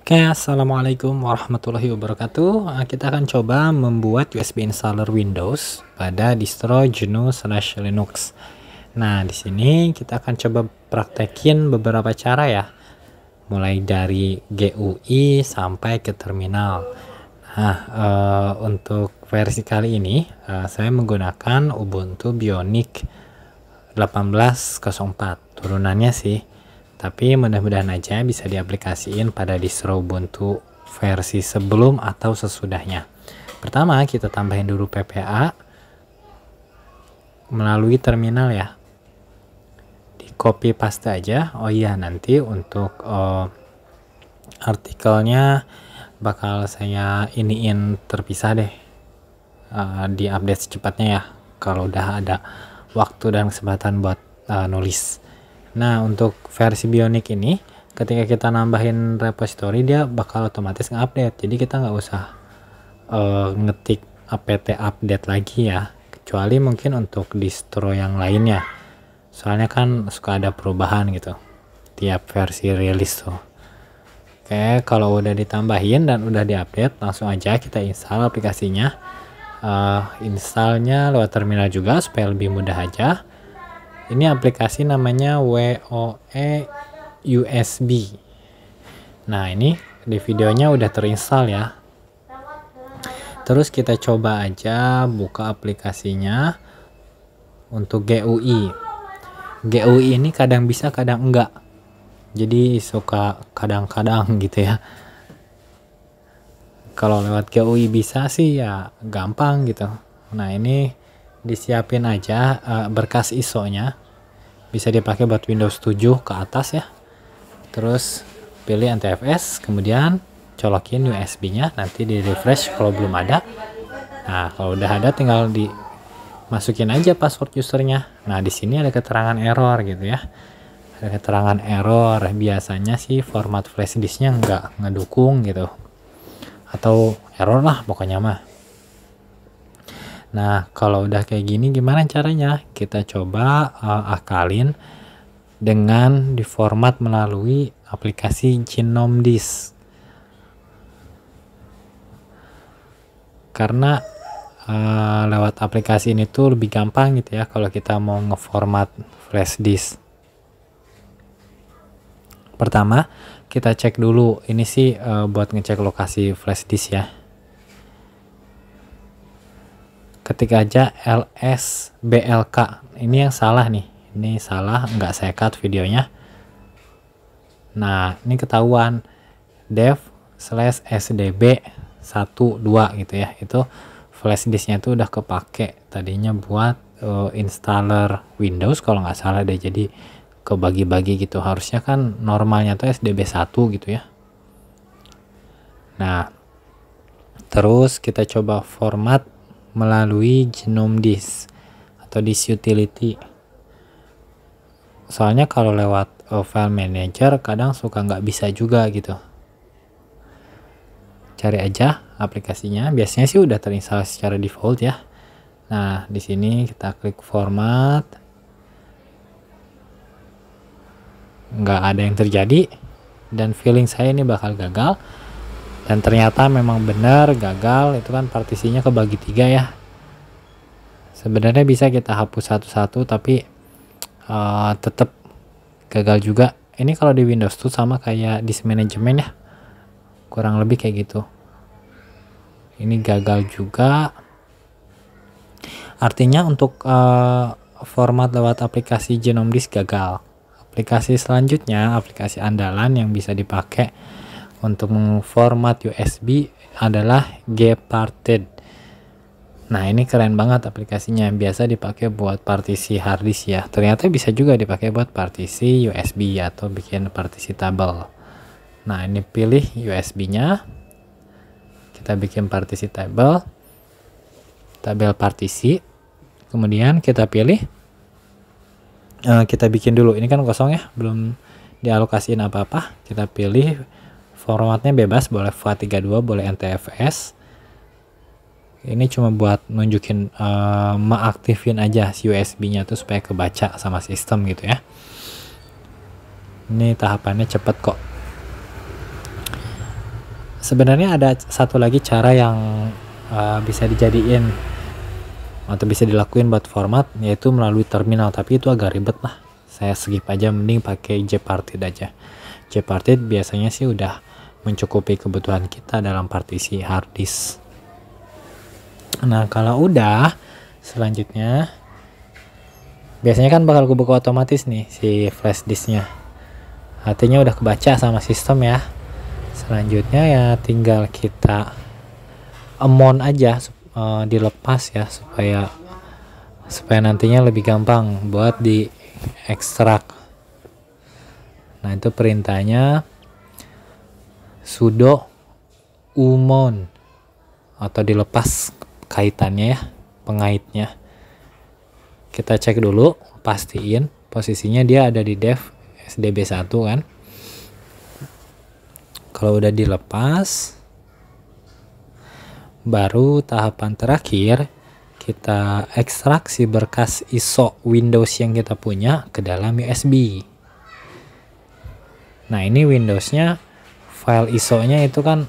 Oke, assalamualaikum warahmatullahi wabarakatuh. Kita akan coba membuat USB installer Windows pada distro GNU/Linux. Nah, di sini kita akan coba praktekin beberapa cara ya, mulai dari GUI sampai ke terminal. Nah, untuk versi kali ini saya menggunakan Ubuntu Bionic 18.04 turunannya sih. Tapi mudah-mudahan aja bisa diaplikasiin pada distro Ubuntu versi sebelum atau sesudahnya. Pertama, kita tambahin dulu PPA melalui terminal ya. Di copy paste aja. Oh iya, nanti untuk artikelnya bakal saya iniin terpisah deh. Di update secepatnya ya. Kalau udah ada waktu dan kesempatan buat nulis. Nah, untuk versi Bionic ini, ketika kita nambahin repository, dia bakal otomatis nge-update. Jadi kita nggak usah ngetik apt update lagi ya. Kecuali mungkin untuk distro yang lainnya. Soalnya kan suka ada perubahan gitu. Tiap versi rilis tuh. Oke, kalau udah ditambahin dan udah diupdate, langsung aja kita install aplikasinya. Installnya lewat terminal juga supaya lebih mudah aja. Ini aplikasi namanya WoE USB. Nah, ini di videonya udah terinstall ya. Terus kita coba aja buka aplikasinya untuk GUI. GUI ini kadang bisa, kadang enggak. Jadi suka kadang-kadang gitu ya. Kalau lewat GUI bisa sih ya gampang gitu. Nah, ini disiapin aja berkas ISO-nya, bisa dipakai buat Windows 7 ke atas ya. Terus pilih NTFS, kemudian colokin USB-nya, nanti di refresh kalau belum ada. Nah, kalau udah ada tinggal dimasukin aja password usernya. Nah, di sini ada keterangan error gitu ya. Ada keterangan error, biasanya sih format flash disknya nggak ngedukung gitu. Atau error lah pokoknya mah. Nah, kalau udah kayak gini gimana caranya? Kita coba akalin dengan diformat melalui aplikasi Genome Disk. Karena lewat aplikasi ini tuh lebih gampang gitu ya kalau kita mau ngeformat flash disk. Pertama, kita cek dulu. Ini sih buat ngecek lokasi flash disk ya. Ketik aja LSBLK. Ini yang salah nih. Ini salah, nggak saya cut videonya. Nah, ini ketahuan dev/sdb12 gitu ya. Itu flash disknya itu udah kepake. Tadinya buat installer Windows kalau nggak salah deh. Jadi kebagi-bagi gitu. Harusnya kan normalnya tuh SDB1 gitu ya. Nah, terus kita coba format melalui Genome Disk atau Disk Utility. Soalnya kalau lewat file manager kadang suka nggak bisa juga gitu. Cari aja aplikasinya, biasanya sih udah terinstall secara default ya. Nah, di sini kita klik format. Nggak ada yang terjadi dan feeling saya ini bakal gagal. Dan ternyata memang benar gagal, itu kan partisinya kebagi 3 ya. Sebenarnya bisa kita hapus satu-satu tapi tetap gagal juga. Ini kalau di Windows tuh sama kayak disk management ya. Kurang lebih kayak gitu. Ini gagal juga. Artinya untuk format lewat aplikasi Genome Disk gagal. Aplikasi selanjutnya, aplikasi andalan yang bisa dipakai untuk memformat USB adalah Gparted. Nah, ini keren banget aplikasinya. Biasa dipakai buat partisi harddisk ya. Ternyata bisa juga dipakai buat partisi USB atau bikin partisi tabel. Nah, ini pilih USB-nya. Kita bikin partisi tabel partisi. Kemudian kita pilih. Kita bikin dulu. Ini kan kosong ya, belum dialokasiin apa-apa. Kita pilih formatnya bebas, boleh FAT32, boleh NTFS. Ini cuma buat nunjukin mengaktifin aja si USB-nya tuh supaya kebaca sama sistem gitu ya. Ini tahapannya cepet kok. Sebenarnya ada satu lagi cara yang bisa dijadiin atau bisa dilakuin buat format, yaitu melalui terminal, tapi itu agak ribet lah, saya skip aja, mending pakai Gparted aja. Gparted biasanya sih udah mencukupi kebutuhan kita dalam partisi hard disk. Nah kalau udah, selanjutnya biasanya kan bakal kebuka otomatis nih si flash disknya, artinya udah kebaca sama sistem ya. Selanjutnya ya tinggal kita amount aja, dilepas ya, supaya nantinya lebih gampang buat di ekstrak. Nah itu perintahnya sudo umon, atau dilepas kaitannya ya, pengaitnya. Kita cek dulu, pastiin posisinya dia ada di dev SDB1 kan. Kalau udah dilepas, baru tahapan terakhir kita ekstrak si berkas ISO Windows yang kita punya ke dalam USB. Nah ini Windowsnya, file ISO-nya itu kan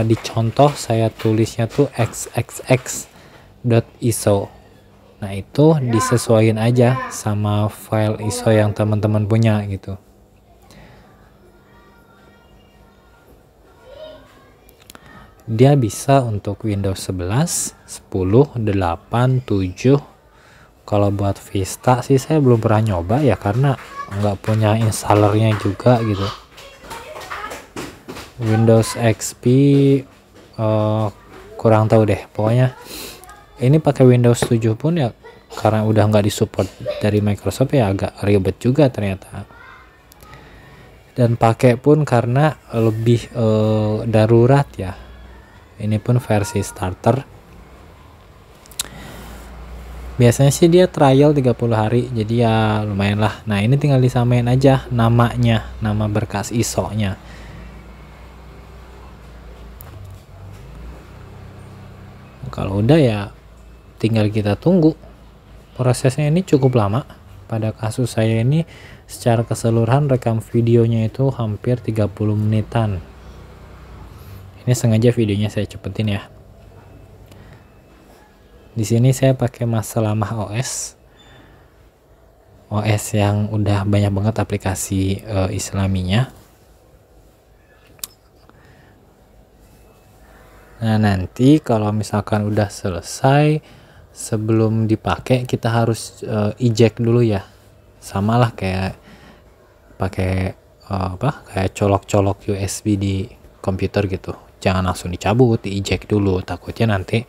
dicontoh saya tulisnya tuh xxx.iso. Nah itu disesuaikan aja sama file ISO yang teman-teman punya gitu. Dia bisa untuk Windows 11, 10, 8, 7. Kalau buat Vista sih saya belum pernah nyoba ya, karena nggak punya installernya juga gitu. Windows XP kurang tahu deh, pokoknya ini pakai Windows 7 pun ya, karena udah nggak disupport dari Microsoft ya agak ribet juga ternyata. Dan pakai pun karena lebih darurat ya. Ini pun versi starter. Biasanya sih dia trial 30 hari, jadi ya lumayan lah. Nah ini tinggal disamain aja namanya, nama berkas ISO-nya. Kalau udah ya tinggal kita tunggu. Prosesnya ini cukup lama. Pada kasus saya ini secara keseluruhan rekam videonya itu hampir 30 menitan. Ini sengaja videonya saya cepetin ya. Di sini saya pakai Masalamah OS yang udah banyak banget aplikasi Islaminya. Nah nanti kalau misalkan udah selesai, sebelum dipakai kita harus eject dulu ya. Sama lah kayak pakai kayak colok-colok USB di komputer gitu. Jangan langsung dicabut, di eject dulu, takutnya nanti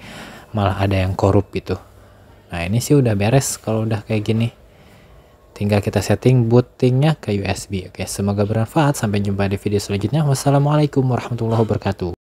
malah ada yang korup gitu. Nah ini sih udah beres kalau udah kayak gini. Tinggal kita setting bootingnya ke USB. Oke, semoga bermanfaat. Sampai jumpa di video selanjutnya. Wassalamualaikum warahmatullahi wabarakatuh.